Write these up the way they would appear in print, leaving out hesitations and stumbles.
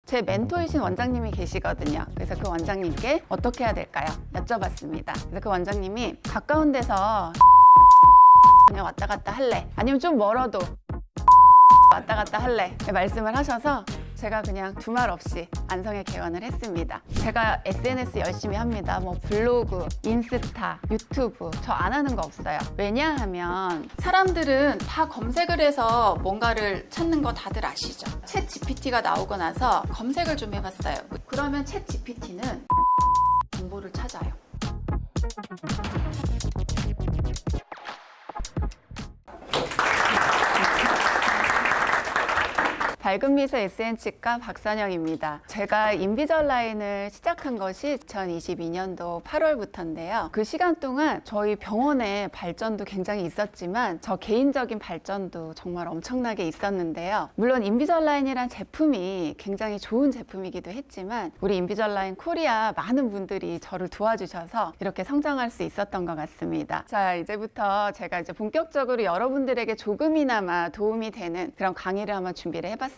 제 멘토이신 원장님이 계시거든요. 그래서 그 원장님께 어떻게 해야 될까요? 여쭤봤습니다. 그래서 그 원장님이 가까운 데서 그냥 왔다 갔다 할래? 아니면 좀 멀어도 왔다 갔다 할래? 말씀을 하셔서 제가 그냥 두말 없이 안성에 개원을 했습니다. 제가 SNS 열심히 합니다. 뭐 블로그, 인스타, 유튜브 저 안 하는 거 없어요. 왜냐하면 사람들은 다 검색을 해서 뭔가를 찾는 거 다들 아시죠? 챗 GPT가 나오고 나서 검색을 좀 해봤어요. 그러면 챗 GPT는 정보를 찾아요. 밝은 미소 SN치과 박선영입니다. 제가 인비절라인을 시작한 것이 2022년도 8월부터인데요. 그 시간 동안 저희 병원의 발전도 굉장히 있었지만 저 개인적인 발전도 정말 엄청나게 있었는데요. 물론 인비절라인이란 제품이 굉장히 좋은 제품이기도 했지만 우리 인비절라인 코리아 많은 분들이 저를 도와주셔서 이렇게 성장할 수 있었던 것 같습니다. 자, 이제부터 제가 본격적으로 여러분들에게 조금이나마 도움이 되는 그런 강의를 한번 준비를 해봤습니다.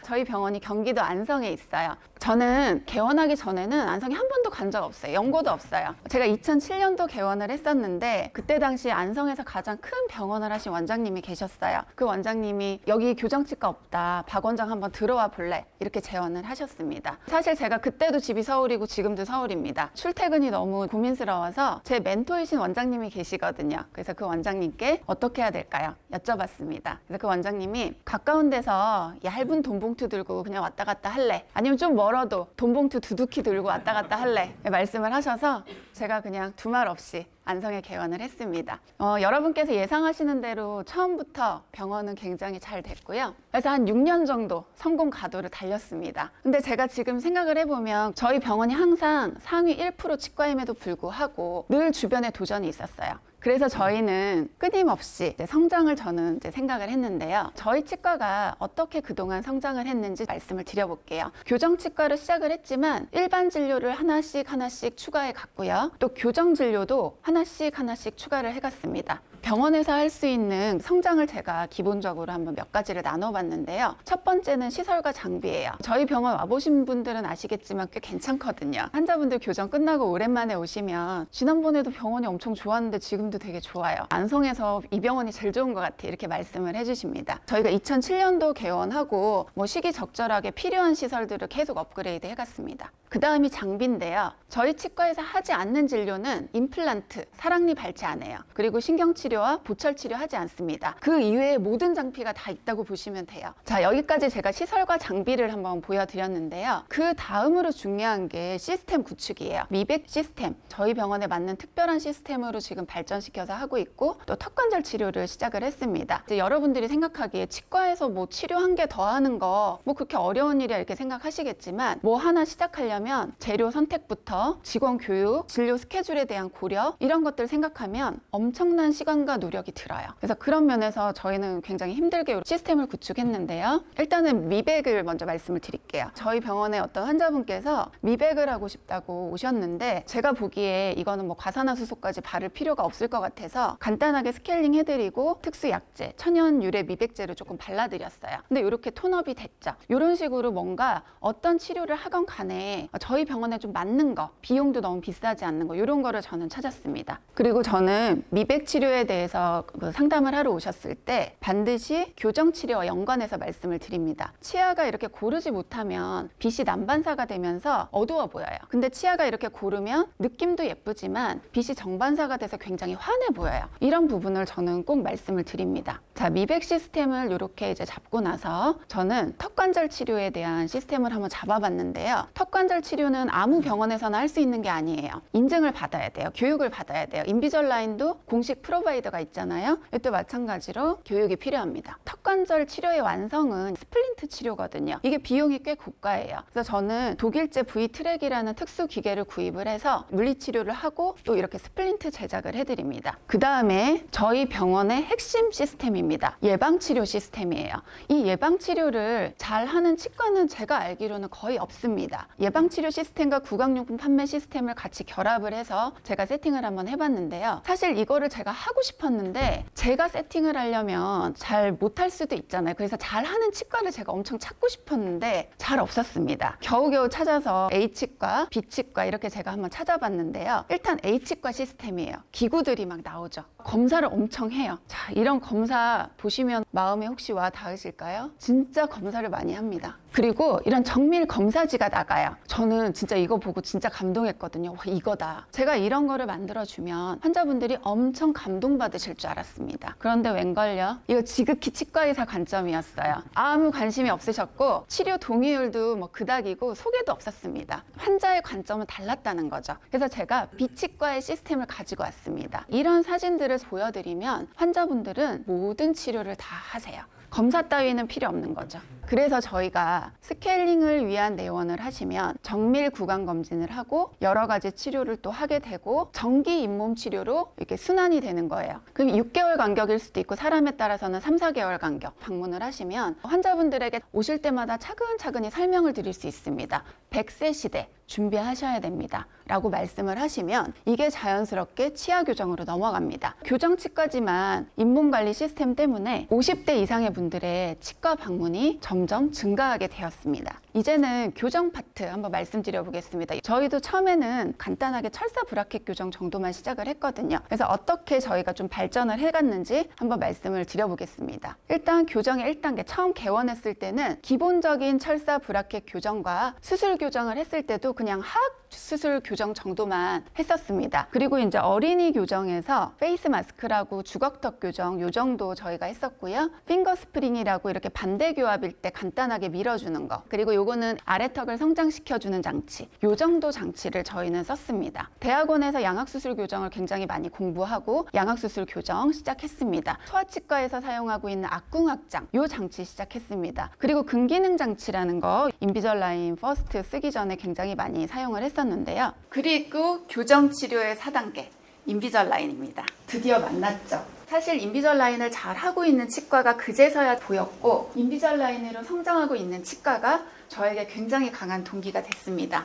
저희 병원이 경기도 안성에 있어요. 저는 개원하기 전에는 안성에 한 번도 간 적 없어요. 연고도 없어요. 제가 2007년도 개원을 했었는데 그때 당시 안성에서 가장 큰 병원을 하신 원장님이 계셨어요. 그 원장님이 여기 교정치과 없다. 박 원장 한번 들어와 볼래? 이렇게 제언을 하셨습니다. 사실 제가 그때도 집이 서울이고 지금도 서울입니다. 출퇴근이 너무 고민스러워서 제 멘토이신 원장님이 계시거든요. 그래서 그 원장님께 어떻게 해야 될까요? 여쭤봤습니다. 그래서 그 원장님이 가까운 데서 얇은 돈봉투 들고 그냥 왔다 갔다 할래? 아니면 좀 멀어도 돈봉투 두둑히 들고 왔다 갔다 할래? 말씀을 하셔서 제가 그냥 두말 없이 안성에 개원을 했습니다. 여러분께서 예상하시는 대로 처음부터 병원은 굉장히 잘 됐고요. 그래서 한 6년 정도 성공 가도를 달렸습니다. 근데 제가 지금 생각을 해보면 저희 병원이 항상 상위 1% 치과임에도 불구하고 늘 주변에 도전이 있었어요. 그래서 저희는 끊임없이 성장을 저는 생각을 했는데요. 저희 치과가 어떻게 그동안 성장을 했는지 말씀을 드려볼게요. 교정치과를 시작을 했지만 일반 진료를 하나씩 추가해 갔고요. 또 교정 진료도 하나씩 추가를 해갔습니다. 병원에서 할 수 있는 성장을 제가 기본적으로 한번 몇 가지를 나눠봤는데요. 첫 번째는 시설과 장비예요. 저희 병원 와보신 분들은 아시겠지만 꽤 괜찮거든요. 환자분들 교정 끝나고 오랜만에 오시면 지난번에도 병원이 엄청 좋았는데 지금도 되게 좋아요. 안성에서 이 병원이 제일 좋은 것 같아 이렇게 말씀을 해주십니다. 저희가 2007년도 개원하고 시기적절하게 필요한 시설들을 계속 업그레이드 해갔습니다. 그 다음이 장비인데요. 저희 치과에서 하지 않는 진료는 임플란트, 사랑니 발치 안 해요. 그리고 신경치료와 보철치료 하지 않습니다. 그 이외에 모든 장비가 다 있다고 보시면 돼요. 자, 여기까지 제가 시설과 장비를 한번 보여드렸는데요. 그 다음으로 중요한 게 시스템 구축이에요. 미백 시스템, 저희 병원에 맞는 특별한 시스템으로 지금 발전시켜서 하고 있고 또 턱관절 치료를 시작을 했습니다. 이제 여러분들이 생각하기에 치과에서 치료 한 개 더 하는 거 그렇게 어려운 일이야 이렇게 생각하시겠지만 하나 시작하려면 재료 선택부터 직원 교육, 진료 스케줄에 대한 고려 이런 것들 생각하면 엄청난 시간과 노력이 들어요. 그래서 그런 면에서 저희는 굉장히 힘들게 시스템을 구축했는데요. 일단은 미백을 먼저 말씀을 드릴게요. 저희 병원에 어떤 환자분께서 미백을 하고 싶다고 오셨는데 제가 보기에 이거는 과산화수소까지 바를 필요가 없을 것 같아서 간단하게 스케일링 해드리고 특수 약제, 천연 유래 미백제를 조금 발라드렸어요. 근데 이렇게 톤업이 됐죠. 이런 식으로 뭔가 어떤 치료를 하건 간에 저희 병원에 좀 맞는 거, 비용도 너무 비싸지 않는 거 이런 거를 저는 찾았습니다. 그리고 저는 미백 치료에 대해서 상담을 하러 오셨을 때 반드시 교정 치료와 연관해서 말씀을 드립니다. 치아가 이렇게 고르지 못하면 빛이 난반사가 되면서 어두워 보여요. 근데 치아가 이렇게 고르면 느낌도 예쁘지만 빛이 정반사가 돼서 굉장히 환해 보여요. 이런 부분을 저는 꼭 말씀을 드립니다. 자, 미백 시스템을 이렇게 잡고 나서 저는 턱관절 치료에 대한 시스템을 한번 잡아봤는데요. 턱관절 치료는 아무 병원에서나 할 수 있는 게 아니에요. 인증을 받아야 돼요. 교육을 받아야 돼요. 인비절라인도 공식 프로바이더가 있잖아요. 이것도 마찬가지로 교육이 필요합니다. 턱관절 치료의 완성은 스플린트 치료거든요. 이게 비용이 꽤 고가예요. 그래서 저는 독일제 V트랙이라는 특수 기계를 구입을 해서 물리치료를 하고 또 이렇게 스플린트 제작을 해드립니다. 그 다음에 저희 병원의 핵심 시스템입니다. 예방치료 시스템이에요. 이 예방치료를 잘하는 치과는 제가 알기로는 거의 없습니다. 예방치료 시스템과 구강용품 판매 시스템을 같이 결합을 해서 제가 세팅을 한번 해봤는데요. 사실 이거를 제가 하고 싶었는데 제가 세팅을 하려면 잘 못할 수도 있잖아요. 그래서 잘하는 치과를 제가 엄청 찾고 싶었는데 잘 없었습니다. 겨우겨우 찾아서 A치과, B치과 이렇게 제가 한번 찾아봤는데요. 일단 A치과 시스템이에요. 기구들이 막 나오죠. 검사를 엄청 해요. 자, 이런 검사 보시면 마음에 혹시 와 닿으실까요? 진짜 검사를 많이 합니다. 그리고 이런 정밀 검사지가 나가요. 저는 진짜 이거 보고 진짜 감동했거든요. 와, 이거다. 제가 이런 거를 만들어주면 환자분들이 엄청 감동받으실 줄 알았습니다. 그런데 웬걸요? 이거 지극히 치과의사 관점이었어요. 아무 관심이 없으셨고 치료 동의율도 뭐 그닥이고 소개도 없었습니다. 환자의 관점은 달랐다는 거죠. 그래서 제가 B치과의 시스템을 가지고 왔습니다. 이런 사진들을 보여드리면 환자분들은 모든 치료를 다 하세요. 검사 따위는 필요 없는 거죠. 그래서 저희가 스케일링을 위한 내원을 하시면 정밀 구강 검진을 하고 여러 가지 치료를 또 하게 되고 정기 잇몸 치료로 이렇게 순환이 되는 거예요. 그럼 6개월 간격일 수도 있고 사람에 따라서는 3, 4개월 간격 방문을 하시면 환자분들에게 오실 때마다 차근차근히 설명을 드릴 수 있습니다. 100세 시대 준비하셔야 됩니다 라고 말씀을 하시면 이게 자연스럽게 치아 교정으로 넘어갑니다. 교정치과지만 잇몸관리 시스템 때문에 50대 이상의 분들의 치과 방문이 점점 증가하게 되었습니다. 이제는 교정 파트 한번 말씀드려 보겠습니다. 저희도 처음에는 간단하게 철사 브라켓 교정 정도만 시작을 했거든요. 그래서 어떻게 저희가 좀 발전을 해갔는지 한번 말씀을 드려보겠습니다. 일단 교정의 1단계 처음 개원했을 때는 기본적인 철사 브라켓 교정과 수술 교정을 했을 때도 그냥 하악 수술 교정 정도만 했었습니다. 그리고 이제 어린이 교정에서 페이스 마스크라고 주걱턱 교정 요 정도 저희가 했었고요. 핑거 스프링이라고 이렇게 반대 교합일 때 간단하게 밀어주는 거, 그리고 요거는 아래턱을 성장시켜주는 장치, 요 정도 장치를 저희는 썼습니다. 대학원에서 양악수술 교정을 굉장히 많이 공부하고 양악수술 교정 시작했습니다. 소아치과에서 사용하고 있는 악궁악장 요 장치 시작했습니다. 그리고 근기능 장치라는 거 인비절라인 퍼스트 쓰기 전에 굉장히 많이 사용을 했었는데요. 그리고 교정 치료의 4단계 인비절라인입니다. 드디어 만났죠. 사실 인비절라인을 잘 하고 있는 치과가 그제서야 보였고 인비절라인으로 성장하고 있는 치과가 저에게 굉장히 강한 동기가 됐습니다.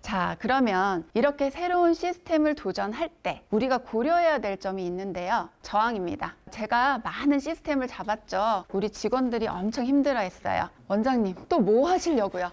자, 그러면 이렇게 새로운 시스템을 도전할 때 우리가 고려해야 될 점이 있는데요. 저항입니다. 제가 많은 시스템을 잡았죠. 우리 직원들이 엄청 힘들어했어요. 원장님, 또 뭐 하시려고요?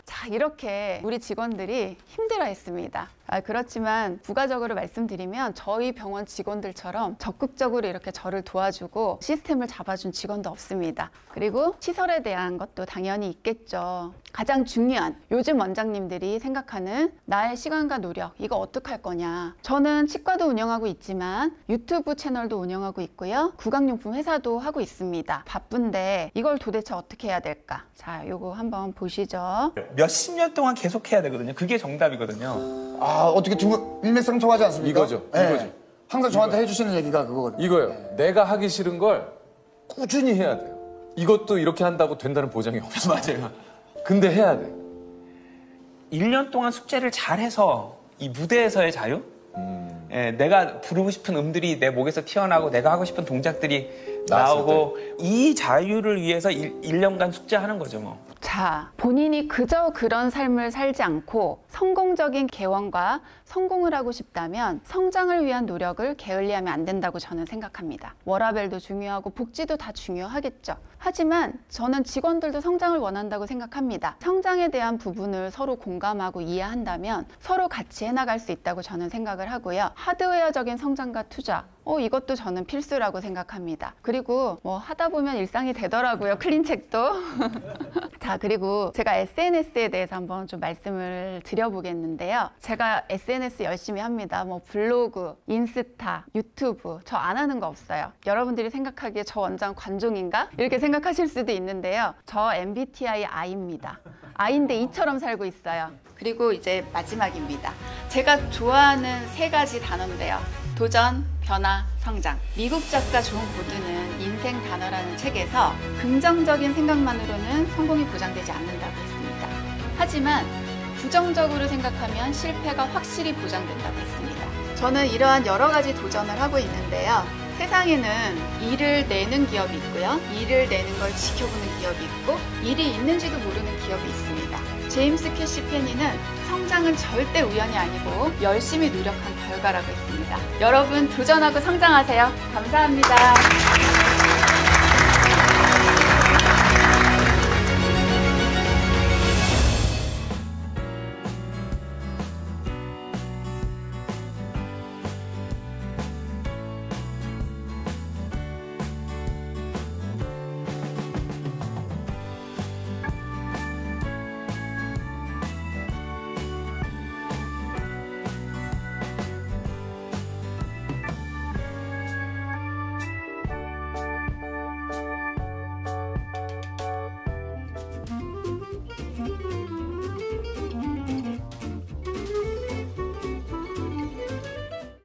자, 이렇게 우리 직원들이 힘들어했습니다. 그렇지만 부가적으로 말씀드리면 저희 병원 직원들처럼 적극적으로 이렇게 저를 도와주고 시스템을 잡아준 직원도 없습니다. 그리고 시설에 대한 것도 당연히 있겠죠. 가장 중요한 요즘 원장님들이 생각하는 나의 시간과 노력, 이거 어떡할 거냐. 저는 치과도 운영하고 있지만 유튜브 채널도 운영하고 있고요. 구강용품 회사도 하고 있습니다. 바쁜데 이걸 도대체 어떻게 해야 될까? 자, 요거 한번 보시죠. 몇십 년 동안 계속 해야 되거든요. 그게 정답이거든요. 아, 어떻게 일맥상통하지 않습니까? 이거죠. 네. 이거지. 항상 저한테 해주시는 얘기가 그거거든요. 이거요. 네. 내가 하기 싫은 걸 꾸준히 해야 돼요. 이것도 이렇게 한다고 된다는 보장이 없어. 맞아요. 근데 해야 돼. 1년 동안 숙제를 잘해서 이 무대에서의 자유? 예, 내가 부르고 싶은 음들이 내 목에서 튀어나오고 내가 하고 싶은 동작들이 나오고 이 자유를 위해서 1년간 숙제하는 거죠, 뭐. 자, 본인이 그저 그런 삶을 살지 않고 성공적인 개원과 성공을 하고 싶다면 성장을 위한 노력을 게을리하면 안 된다고 저는 생각합니다. 워라밸도 중요하고 복지도 다 중요하겠죠. 하지만 저는 직원들도 성장을 원한다고 생각합니다. 성장에 대한 부분을 서로 공감하고 이해한다면 서로 같이 해나갈 수 있다고 저는 생각을 하고요. 하드웨어적인 성장과 투자, 이것도 저는 필수라고 생각합니다. 그리고 뭐 하다 보면 일상이 되더라고요. 클린책도. 자, 그리고 제가 SNS에 대해서 한번 좀 말씀을 드려보겠는데요. 제가 SNS 열심히 합니다. 뭐 블로그, 인스타, 유튜브 저 안 하는 거 없어요. 여러분들이 생각하기에 저 원장 관종인가? 이렇게 생각하실 수도 있는데요. 저 MBTI I입니다. I인데 E처럼 살고 있어요. 그리고 이제 마지막입니다. 제가 좋아하는 3가지 단어인데요. 도전, 변화, 성장. 미국 작가 존 고든은 인생 단어라는 책에서 긍정적인 생각만으로는 성공이 보장되지 않는다고 했습니다. 하지만 부정적으로 생각하면 실패가 확실히 보장된다고 했습니다. 저는 이러한 여러 가지 도전을 하고 있는데요. 세상에는 일을 내는 기업이 있고요. 일을 내는 걸 지켜보는 기업이 있고 일이 있는지도 모르는 기업이 있습니다. 제임스 캐시 페니는 성장은 절대 우연이 아니고 열심히 노력한 결과라고 했습니다. 여러분 도전하고 성장하세요. 감사합니다.